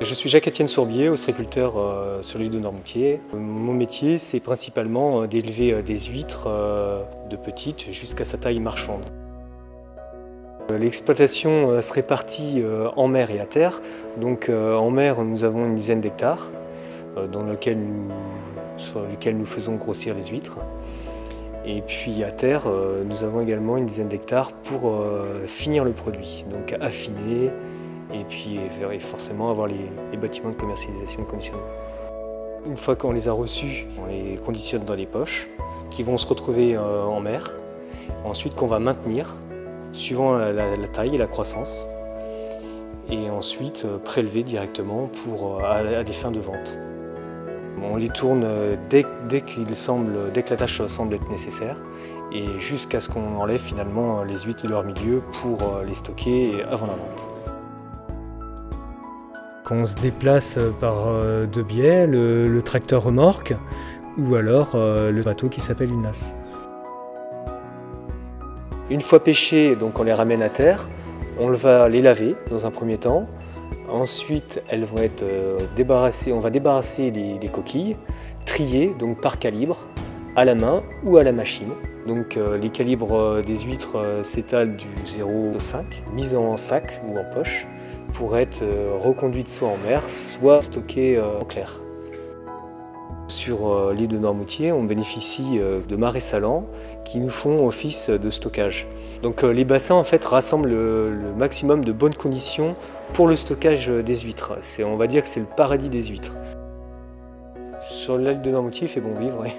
Je suis Jacques-Étienne Sourbier, ostréiculteur sur l'île de Noirmoutier. Mon métier, c'est principalement d'élever des huîtres de petites jusqu'à sa taille marchande. L'exploitation se répartit en mer et à terre. Donc en mer, nous avons une dizaine d'hectares sur lesquels nous faisons grossir les huîtres. Et puis à terre, nous avons également une dizaine d'hectares pour finir le produit, donc affiner et puis forcément avoir les bâtiments de commercialisation et de conditionnement. Une fois qu'on les a reçus, on les conditionne dans des poches qui vont se retrouver en mer, ensuite qu'on va maintenir suivant la taille et la croissance, et ensuite prélever directement à des fins de vente. On les tourne dès que la tâche semble être nécessaire et jusqu'à ce qu'on enlève finalement les huîtres de leur milieu pour les stocker avant la vente. Quand on se déplace par deux biais, le tracteur remorque ou alors le bateau qui s'appelle une nasse. Une fois pêchés, donc on les ramène à terre, on va les laver dans un premier temps. Ensuite, elles vont être débarrassées, on va débarrasser les coquilles, triées donc par calibre, à la main ou à la machine. Donc les calibres des huîtres s'étalent du 0,5, mises en sac ou en poche, pour être reconduites soit en mer, soit stockées en clair. Sur l'île de Noirmoutier, on bénéficie de marais salants qui nous font office de stockage. Donc les bassins en fait rassemblent le maximum de bonnes conditions pour le stockage des huîtres. On va dire que c'est le paradis des huîtres. Sur l'île de Noirmoutier, il fait bon vivre. Ouais.